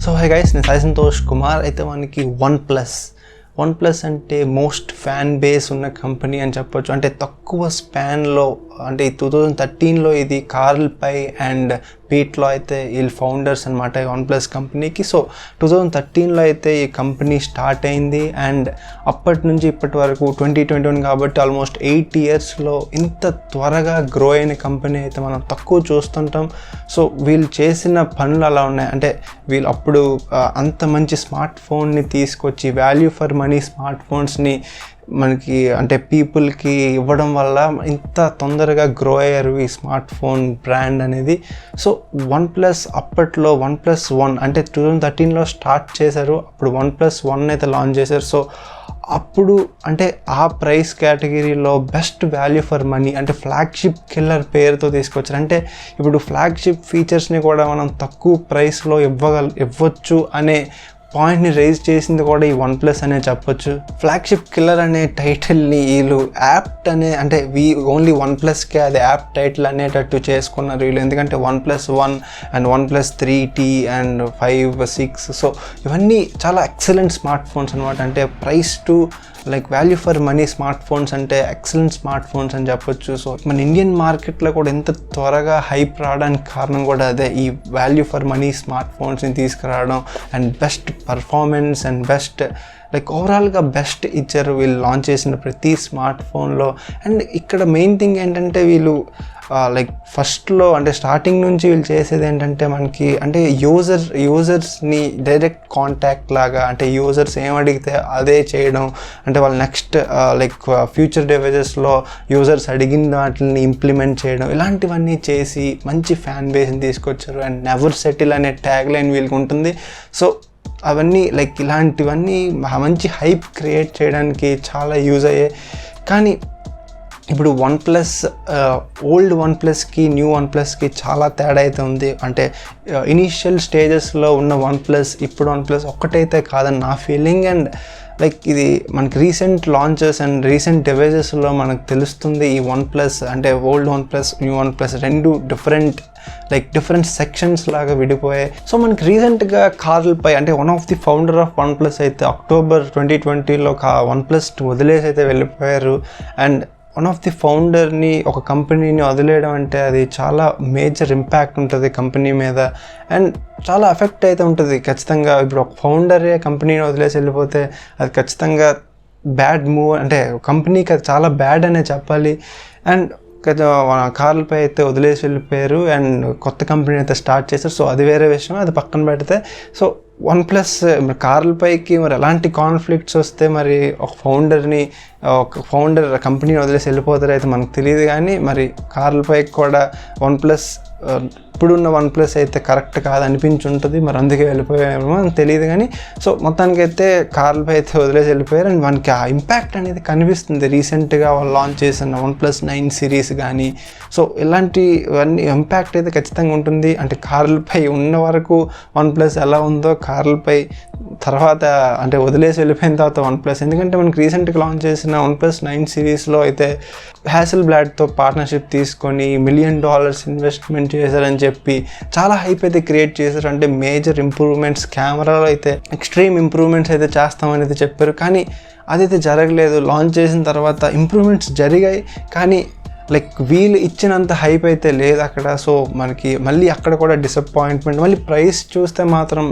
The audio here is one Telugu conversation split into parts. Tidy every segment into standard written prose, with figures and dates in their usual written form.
సో హై గైస్, నేను సాయి సంతోష్ కుమార్. అయితే మనకి వన్ ప్లస్ అంటే మోస్ట్ ఫ్యాన్ బేస్ ఉన్న కంపెనీ అని చెప్పొచ్చు. అంటే తక్కువ స్పాన్లో, అంటే 2013లో ఇది కార్ల్ పై అండ్ పీట్లో అయితే వీళ్ళు ఫౌండర్స్ అనమాట వన్ ప్లస్ కంపెనీకి. సో 2013లో అయితే ఈ కంపెనీ స్టార్ట్ అయింది అండ్ అప్పటి నుంచి ఇప్పటి వరకు 2021 కాబట్టి ఆల్మోస్ట్ 8 ఇయర్స్లో ఇంత త్వరగా గ్రో అయిన కంపెనీ అయితే మనం తక్కువ చూస్తుంటాం. సో వీళ్ళు చేసిన పనులు అలా ఉన్నాయి. అంటే వీళ్ళు అప్పుడు అంత మంచి స్మార్ట్ ఫోన్ని తీసుకొచ్చి వాల్యూ ఫర్ మనీ స్మార్ట్ ఫోన్స్ని మనకి అంటే పీపుల్కి ఇవ్వడం వల్ల ఇంత తొందరగా గ్రో అయ్యారు ఈ స్మార్ట్ ఫోన్ బ్రాండ్ అనేది. సో వన్ ప్లస్ అప్పట్లో OnePlus 1 అంటే 2013లో స్టార్ట్ చేశారు. అప్పుడు OnePlus 1 అయితే లాంచ్ చేశారు. సో అప్పుడు అంటే ఆ ప్రైస్ కేటగిరీలో బెస్ట్ వాల్యూ ఫర్ మనీ అంటే ఫ్లాగ్షిప్ కిల్లర్ పేరుతో తీసుకొచ్చారు. అంటే ఇప్పుడు ఫ్లాగ్షిప్ ఫీచర్స్ని కూడా మనం తక్కువ ప్రైస్లో ఇవ్వచ్చు అనే పాయింట్ని రైజ్ చేసింది కూడా ఈ వన్ ప్లస్ అనే చెప్పొచ్చు. ఫ్లాగ్షిప్ కిల్లర్ అనే టైటిల్ని వీళ్ళు యాప్ట్ అంటే ఓన్లీ వన్ ప్లస్కే అది యాప్ టైటిల్ అనేటట్టు చేసుకున్నారు వీళ్ళు. ఎందుకంటే OnePlus 1 and OnePlus 3T and 5, 6 so ఇవన్నీ చాలా ఎక్సలెంట్ స్మార్ట్ ఫోన్స్ అనమాట. అంటే price to like value for money smart phones అంటే ఎక్సలెంట్ స్మార్ట్ ఫోన్స్ అని చెప్పొచ్చు. సో మన ఇండియన్ మార్కెట్లో కూడా ఎంత త్వరగా హైప్ రావడానికి కారణం కూడా అదే, ఈ వాల్యూ ఫర్ మనీ స్మార్ట్ ఫోన్స్ని తీసుకురావడం and best performance and best like ఓవరాల్గా బెస్ట్ ఇచ్చారు వీళ్ళు లాంచ్ చేసిన ప్రతి స్మార్ట్ ఫోన్లో. అండ్ ఇక్కడ మెయిన్ థింగ్ ఏంటంటే వీళ్ళు లైక్ ఫస్ట్లో అంటే స్టార్టింగ్ నుంచి వీళ్ళు చేసేది ఏంటంటే మనకి అంటే యూజర్స్ని డైరెక్ట్ కాంటాక్ట్ లాగా, అంటే యూజర్స్ ఏం అడిగితే అదే చేయడం, అంటే వాళ్ళు నెక్స్ట్ లైక్ ఫ్యూచర్ డివైజెస్లో యూజర్స్ అడిగిన వాటిని ఇంప్లిమెంట్ చేయడం, ఇలాంటివన్నీ చేసి మంచి ఫ్యాన్ బేస్ని తీసుకొచ్చారు. అండ్ నెవర్ సెటిల్ అనే ట్యాగ్ లైన్ వీళ్ళకి ఉంటుంది. సో అవన్నీ లైక్ ఇలాంటివన్నీ మంచి హైప్ క్రియేట్ చేయడానికి చాలా యూజ్ అయ్యాయి. కానీ ఇప్పుడు ఓల్డ్ వన్ ప్లస్కి న్యూ వన్ ప్లస్కి చాలా తేడా అయితే ఉంది. అంటే ఇనీషియల్ స్టేజెస్లో ఉన్న వన్ ప్లస్ ఇప్పుడు వన్ ప్లస్ ఒక్కటైతే కాదని నా ఫీలింగ్. అండ్ లైక్ ఇది మనకి రీసెంట్ లాంచెస్ అండ్ రీసెంట్ డివైజెస్లో మనకు తెలుస్తుంది ఈ వన్ ప్లస్ అంటే old one plus new one plus రెండు డిఫరెంట్ సెక్షన్స్ లాగా విడిపోయాయి. సో మనకి రీసెంట్గా కార్ల్ పై అంటే one of the founder of one plus అయితే అక్టోబర్ 2020లో వన్ ప్లస్ వదిలేసి అయితే వెళ్ళిపోయారు. అండ్ వన్ ఆఫ్ ది ఫౌండర్ని, ఒక కంపెనీని వదిలేయడం అంటే అది చాలా మేజర్ ఇంపాక్ట్ ఉంటుంది కంపెనీ మీద అండ్ చాలా ఎఫెక్ట్ అయితే ఉంటుంది ఖచ్చితంగా. ఇప్పుడు ఒక ఫౌండరే కంపెనీని వదిలేసి వెళ్ళిపోతే అది ఖచ్చితంగా బ్యాడ్ మూవ్, అంటే కంపెనీకి అది చాలా బ్యాడ్ అనే చెప్పాలి. అండ్ కార్ల్ పై అయితే వదిలేసి వెళ్ళిపోయారు అండ్ కొత్త కంపెనీ అయితే స్టార్ట్ చేశారు. సో అది వేరే విషయం, అది పక్కన పెడితే. సో వన్ ప్లస్ కార్ల్ పైకి మరి ఎలాంటి కాన్ఫ్లిక్ట్స్ వస్తే మరి ఒక ఫౌండర్ కంపెనీని వదిలేసి వెళ్ళిపోతారు అయితే మనకు తెలియదు. కానీ మరి కార్ల్ పైకి కూడా వన్ ప్లస్ ఇప్పుడున్న వన్ ప్లస్ అయితే కరెక్ట్ కాదనిపించి ఉంటుంది, మరి అందుకే వెళ్ళిపోయామో అని తెలియదు. కానీ సో మొత్తానికైతే కార్ల్ పై అయితే వదిలేసి వెళ్ళిపోయారు. అండ్ మనకి ఆ ఇంపాక్ట్ అనేది కనిపిస్తుంది రీసెంట్గా వాళ్ళు లాంచ్ చేసిన OnePlus 9 సిరీస్ కానీ. సో ఇలాంటివన్నీ ఇంపాక్ట్ అయితే ఖచ్చితంగా ఉంటుంది. అంటే కార్ల్ పై ఉన్న వరకు వన్ ప్లస్ ఎలా ఉందో కార్ల్ పై తర్వాత అంటే వదిలేసి వెళ్ళిపోయిన తర్వాత వన్ ప్లస్, ఎందుకంటే మనకి రీసెంట్గా లాంచ్ చేసిన OnePlus 9 సిరీస్లో అయితే హ్యాసెల్బ్లాడ్తో పార్ట్నర్షిప్ తీసుకొని $1 million ఇన్వెస్ట్మెంట్ చేశారని చెప్పి చాలా హైప్ అయితే క్రియేట్ చేశారు. అంటే మేజర్ ఇంప్రూవ్మెంట్స్, కెమెరాలో అయితే ఎక్స్ట్రీమ్ ఇంప్రూవ్మెంట్స్ అయితే చేస్తామని చెప్పారు. కానీ అదైతే జరగలేదు. లాంచ్ చేసిన తర్వాత ఇంప్రూవ్మెంట్స్ జరిగాయి కానీ లైక్ వీళ్ళు ఇచ్చినంత హైప్ అయితే లేదు అక్కడ. సో మనకి మళ్ళీ అక్కడ కూడా డిసప్పాయింట్మెంట్. మళ్ళీ ప్రైస్ చూస్తే మాత్రం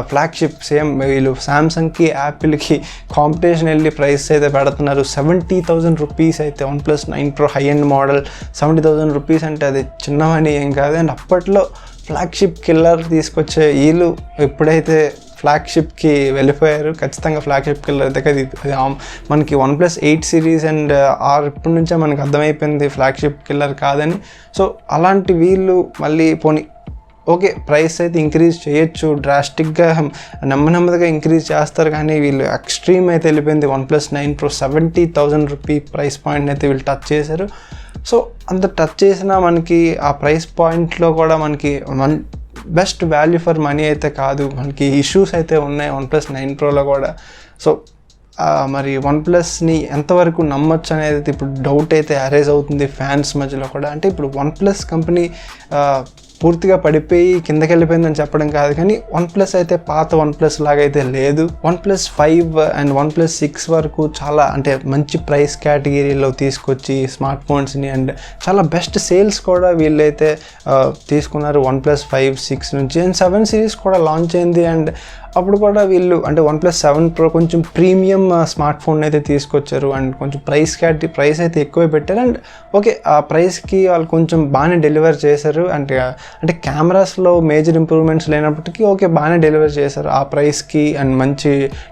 ఫ్లాగ్షిప్ సేమ్ వీళ్ళు శాంసంగ్కి యాపిల్కి కాంపిటీషన్ వెళ్ళి ప్రైస్ అయితే పెడుతున్నారు. 70,000 రూపీస్ అయితే OnePlus 9 Pro high end model 70,000 rupees అంటే అది చిన్నవని ఏం కాదు. అండ్ అప్పట్లో ఫ్లాగ్షిప్ కిల్లర్ తీసుకొచ్చే వీళ్ళు ఎప్పుడైతే ఫ్లాగ్షిప్కి వెళ్ళిపోయారు, ఖచ్చితంగా ఫ్లాగ్షిప్ కిల్లర్ అయితే అది మనకి OnePlus 8 సిరీస్ అండ్ ఇప్పటి నుంచే మనకు అర్థమైపోయింది ఫ్లాగ్షిప్ కిల్లర్ కాదని. సో అలాంటి వీళ్ళు మళ్ళీ ఓకే ప్రైస్ అయితే ఇంక్రీజ్ చేయొచ్చు, డ్రాస్టిక్గా నెమ్మదిగా ఇంక్రీజ్ చేస్తారు. కానీ వీళ్ళు ఎక్స్ట్రీమ్ అయితే వెళ్ళిపోయింది. OnePlus 9 Pro 70,000 rupee price point అయితే వీళ్ళు టచ్ చేశారు. సో అంత టచ్ చేసినా మనకి ఆ ప్రైస్ పాయింట్లో కూడా మనకి బెస్ట్ వాల్యూ ఫర్ మనీ అయితే కాదు, మనకి ఇష్యూస్ అయితే ఉన్నాయి OnePlus 9 Proలో కూడా. సో మరి OnePlusని ఎంతవరకు నమ్మొచ్చు అనేది ఇప్పుడు డౌట్ అయితే అరైజ్ అవుతుంది ఫ్యాన్స్ మధ్యలో కూడా. అంటే ఇప్పుడు OnePlus కంపెనీ పూర్తిగా పడిపోయి కిందకి వెళ్ళిపోయిందని చెప్పడం కాదు, కానీ OnePlus అయితే పాత OnePlus లాగా అయితే లేదు. OnePlus 5 అండ్ OnePlus 6 వరకు చాలా అంటే మంచి ప్రైస్ కేటగిరీలో తీసుకొచ్చి స్మార్ట్ ఫోన్స్ని అండ్ చాలా బెస్ట్ సేల్స్ కూడా వీళ్ళైతే తీసుకున్నారు OnePlus 5, 6 నుంచి. అండ్ 7 సిరీస్ కూడా లాంచ్ అయింది. అండ్ అప్పుడు కూడా వీళ్ళు అంటే OnePlus 7 Pro కొంచెం ప్రీమియం స్మార్ట్ ఫోన్ అయితే తీసుకొచ్చారు అండ్ కొంచెం ప్రైస్ అయితే ఎక్కువ పెట్టారు. అండ్ ఓకే, ఆ ప్రైస్కి వాళ్ళు కొంచెం బాగానే డెలివర్ చేశారు. అంటే కెమెరాస్లో మేజర్ ఇంప్రూవ్మెంట్స్ లేనప్పటికీ ఓకే బాగానే డెలివర్ చేశారు ఆ ప్రైస్కి. అండ్ మంచి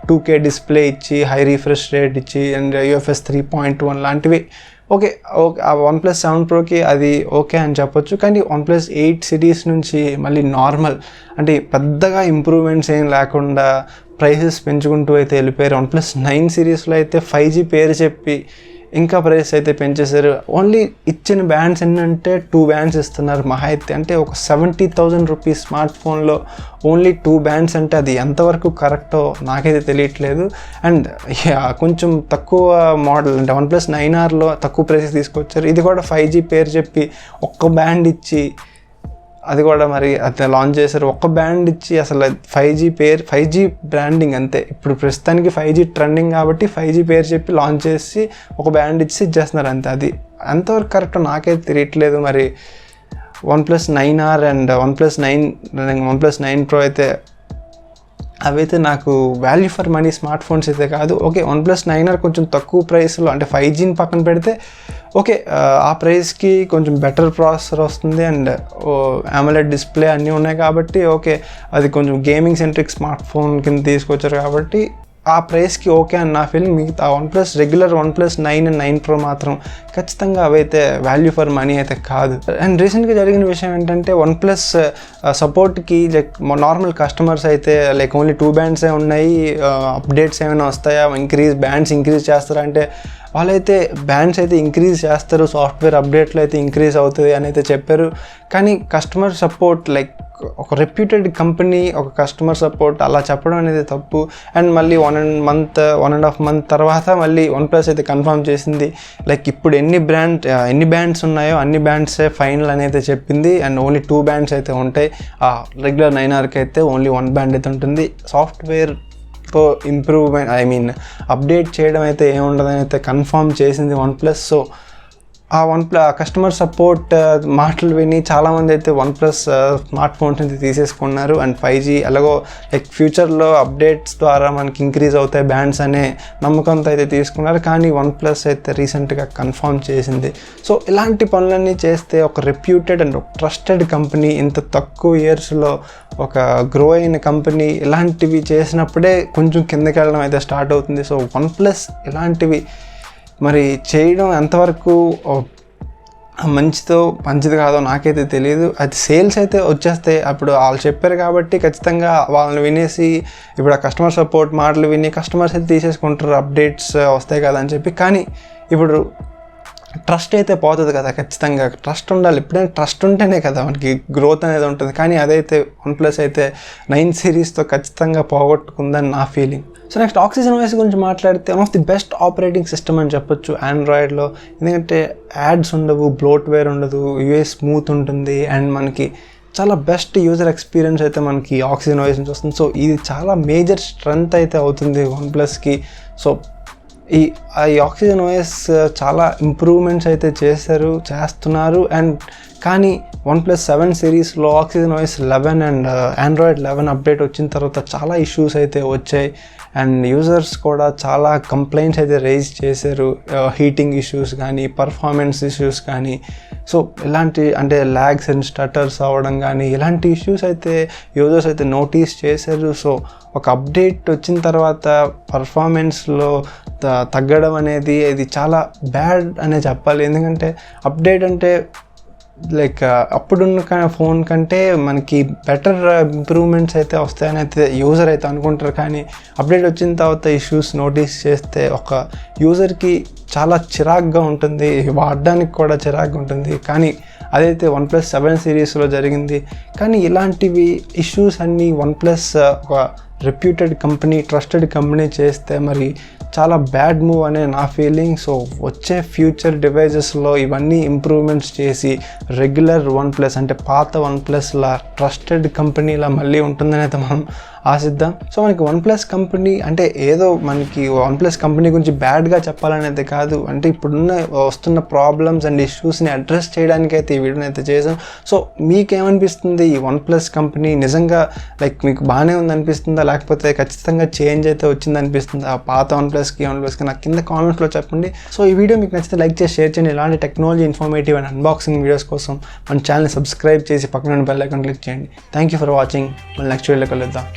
2K డిస్ప్లే ఇచ్చి, హై రిఫ్రెష్ రేట్ ఇచ్చి, అండ్ UFS 3.1 లాంటివి ఓకే. ఆ OnePlus 7 Proకి అది ఓకే అని చెప్పొచ్చు. కానీ OnePlus 8 సిరీస్ నుంచి మళ్ళీ నార్మల్ అంటే పెద్దగా ఇంప్రూవ్మెంట్స్ ఏం లేకుండా ప్రైసెస్ పెంచుకుంటూ అయితే వెళ్ళిపోయారు. OnePlus 9 సిరీస్లో అయితే 5G పేరు చెప్పి ఇంకా ప్రైస్ అయితే పెంచేశారు. ఓన్లీ ఇచ్చిన బ్యాండ్స్ ఏంటంటే 2 బ్యాండ్స్ ఇస్తున్నారు మహా అయితే. అంటే ఒక 70,000 రూపీస్ స్మార్ట్ ఫోన్లో ఓన్లీ 2 బ్యాండ్స్ అంటే అది ఎంతవరకు కరెక్టో నాకైతే తెలియట్లేదు. అండ్ కొంచెం తక్కువ మోడల్ అంటే OnePlus 9Rలో తక్కువ ప్రైసెస్ తీసుకొచ్చారు. ఇది కూడా 5G పేరు చెప్పి ఒక్క బ్యాండ్ ఇచ్చి అది కూడా మరి అది లాంచ్ చేశారు. ఒక్క బ్యాండ్ ఇచ్చి అసలు 5G బ్రాండింగ్ అంతే. ఇప్పుడు ప్రస్తుతానికి 5G ట్రెండింగ్ కాబట్టి 5G పేరు చెప్పి లాంచ్ చేసి ఒక బ్యాండ్ ఇచ్చి ఇచ్చేస్తున్నారు అంతే. అది ఎంతవరకు కరెక్ట్ నాకైతే తెలియట్లేదు. మరి OnePlus 9R and OnePlus 9 Pro అయితే అవైతే నాకు value for money smart phones అయితే కాదు. ఓకే, OnePlus 9R కొంచెం తక్కువ ప్రైస్లో అంటే 5Gని పక్కన పెడితే ఓకే, ఆ ప్రైస్కి కొంచెం బెటర్ ప్రాసెసర్ వస్తుంది అండ్ AMOLED డిస్ప్లే అన్నీ ఉన్నాయి కాబట్టి ఓకే, అది కొంచెం గేమింగ్ సెంట్రిక్ స్మార్ట్ ఫోన్ కింద తీసుకొచ్చారు కాబట్టి ఆ ప్రైస్కి ఓకే అని నా ఫీలింగ్. మిగతా రెగ్యులర్ OnePlus 9 అండ్ 9 Pro మాత్రం ఖచ్చితంగా అవైతే వాల్యూ ఫర్ మనీ అయితే కాదు. అండ్ రీసెంట్గా జరిగిన విషయం ఏంటంటే OnePlus సపోర్ట్కి లైక్ నార్మల్ కస్టమర్స్ అయితే లైక్ ఓన్లీ 2 బ్యాండ్సే ఉన్నాయి, అప్డేట్స్ ఏమైనా వస్తాయా, బ్యాండ్స్ ఇంక్రీజ్ చేస్తారా అంటే వాళ్ళైతే బ్యాండ్స్ అయితే ఇంక్రీజ్ చేస్తారు, సాఫ్ట్వేర్ అప్డేట్లో అయితే ఇంక్రీజ్ అవుతుంది అని అయితే చెప్పారు. కానీ కస్టమర్ సపోర్ట్ లైక్ ఒక రెప్యూటెడ్ కంపెనీ ఒక కస్టమర్ సపోర్ట్ అలా చెప్పడం అనేది తప్పు. అండ్ మళ్ళీ 1.5 మంత్ తర్వాత మళ్ళీ OnePlus అయితే కన్ఫర్మ్ చేసింది లైక్ ఇప్పుడు ఎన్ని బ్యాండ్స్ ఉన్నాయో అన్ని బ్యాండ్సే ఫైనల్ అనేది చెప్పింది. అండ్ ఓన్లీ 2 బ్యాండ్స్ అయితే ఉంటాయి. రెగ్యులర్ 9Rకి అయితే ఓన్లీ 1 బ్యాండ్ అయితే ఉంటుంది. సాఫ్ట్వేర్ ఇంప్రూవ్మెంట్ అప్డేట్ చేయడం అయితే ఏముండదని అయితే కన్ఫర్మ్ చేసింది OnePlus. సో ఆ కస్టమర్ సపోర్ట్ మాటలు విని చాలామంది అయితే OnePlus స్మార్ట్ ఫోన్స్ అయితే తీసేసుకున్నారు. అండ్ 5G ఎలాగో లైక్ ఫ్యూచర్లో అప్డేట్స్ ద్వారా మనకి ఇంక్రీజ్ అవుతాయి బ్యాండ్స్ అనే నమ్మకంతో అయితే తీసుకున్నారు. కానీ OnePlus అయితే రీసెంట్గా కన్ఫర్మ్ చేసింది. సో ఇలాంటి పనులన్నీ చేస్తే ఒక రెప్యూటెడ్ అండ్ ఒక ట్రస్టెడ్ కంపెనీ ఇంత తక్కువ ఇయర్స్లో ఒక గ్రో అయిన కంపెనీ ఇలాంటివి చేసినప్పుడే కొంచెం కిందకి వెళ్ళడం అయితే స్టార్ట్ అవుతుంది. సో OnePlus ఇలాంటివి మరి చేయడం ఎంతవరకు మంచిది కాదో నాకైతే తెలియదు. అది సేల్స్ అయితే వచ్చేస్తాయి, అప్పుడు వాళ్ళు చెప్పారు కాబట్టి ఖచ్చితంగా వాళ్ళని వినేసి ఇప్పుడు ఆ కస్టమర్ సపోర్ట్ మాటలు విని కస్టమర్స్ అయితే తీసేసుకుంటారు, అప్డేట్స్ వస్తాయి కదా అని చెప్పి. కానీ ఇప్పుడు ట్రస్ట్ అయితే పోతుంది కదా, ఖచ్చితంగా ట్రస్ట్ ఉండాలి. ఎప్పుడైనా ట్రస్ట్ ఉంటేనే కదా మనకి గ్రోత్ అనేది ఉంటుంది. కానీ అదైతే OnePlus అయితే 9 సిరీస్తో ఖచ్చితంగా పోగొట్టుకుందని నా feeling. So next Oxygen OS గురించి మాట్లాడితే one of the best operating system అని చెప్పొచ్చు ఆండ్రాయిడ్లో. ఎందుకంటే యాడ్స్ ఉండవు, బ్లోట్వేర్ ఉండదు, UI స్మూత్ ఉంటుంది అండ్ మనకి చాలా బెస్ట్ యూజర్ ఎక్స్పీరియన్స్ అయితే మనకి Oxygen OS నుంచి వస్తుంది. సో ఇది చాలా మేజర్ స్ట్రెంగ్త్ అయితే అవుతుంది OnePlusకి. సో ఈ Oxygen OS చాలా ఇంప్రూవ్మెంట్స్ అయితే చేస్తున్నారు. అండ్ కానీ OnePlus 7 సిరీస్లో Oxygen OS 11 and Android 11 update వచ్చిన తర్వాత చాలా ఇష్యూస్ అయితే వచ్చాయి. అండ్ యూజర్స్ కూడా చాలా కంప్లైంట్స్ అయితే రైజ్ చేశారు, హీటింగ్ ఇష్యూస్ కానీ పర్ఫార్మెన్స్ ఇష్యూస్ కానీ. సో ఇలాంటి అంటే ల్యాగ్స్ అండ్ స్టటర్స్ అవ్వడం కానీ ఇలాంటి ఇష్యూస్ అయితే యూజర్స్ అయితే నోటీస్ చేశారు. సో ఒక అప్డేట్ వచ్చిన తర్వాత పర్ఫార్మెన్స్లో తగ్గడం అనేది ఇది చాలా బ్యాడ్ అనే చెప్పాలి. ఎందుకంటే అప్డేట్ అంటే లైక్ అప్పుడున్న ఫోన్ కంటే మనకి బెటర్ ఇంప్రూవ్మెంట్స్ అయితే వస్తాయని అయితే యూజర్ అయితే అనుకుంటారు. కానీ అప్డేట్ వచ్చిన తర్వాత ఇష్యూస్ నోటీస్ చేస్తే ఒక యూజర్కి చాలా చిరాగ్గా ఉంటుంది, వాడడానికి కూడా చిరాగ్గా ఉంటుంది. కానీ అదైతే OnePlus 7 సిరీస్లో జరిగింది. కానీ ఇలాంటివి ఇష్యూస్ అన్నీ OnePlus ఒక రెప్యూటెడ్ కంపెనీ, ట్రస్టెడ్ కంపెనీ చేస్తే మరి చాలా బ్యాడ్ మూవ్ అనే నా ఫీలింగ్. సో వచ్చే ఫ్యూచర్ డివైజెస్లో ఇవన్నీ ఇంప్రూవ్మెంట్స్ చేసి రెగ్యులర్ OnePlus అంటే పాత OnePlusలా ట్రస్టెడ్ కంపెనీలా మళ్ళీ ఉంటుందని అయితే మనం ఆశిద్దాం. సో మనకి OnePlus కంపెనీ అంటే ఏదో మనకి OnePlus కంపెనీ గురించి బ్యాడ్గా చెప్పాలనేది కాదు, అంటే ఇప్పుడున్న వస్తున్న ప్రాబ్లమ్స్ అండ్ ఇష్యూస్ని అడ్రస్ చేయడానికి అయితే ఈ వీడియోని అయితే చేసాం. సో మీకేమనిపిస్తుంది, ఈ OnePlus కంపెనీ నిజంగా లైక్ మీకు బాగానే ఉందనిపిస్తుందా, లేకపోతే ఖచ్చితంగా చేంజ్ అయితే వచ్చిందనిపిస్తుందా ఆ పాత OnePlusకి నాకు కింద కామెంట్స్లో చెప్పండి. సో ఈ వీడియో మీకు నచ్చితే లైక్ చేసి షేర్ చేయండి. ఇలాంటి technology, informative and unboxing videos కోసం మన ఛానల్ని సబ్స్క్రైబ్ చేసి పక్కన బెల్ ఐకాన్ క్లిక్ చేయండి. Thank you for watching. మళ్ళీ నెక్స్ట్ వీడియోలో కలుద్దాం.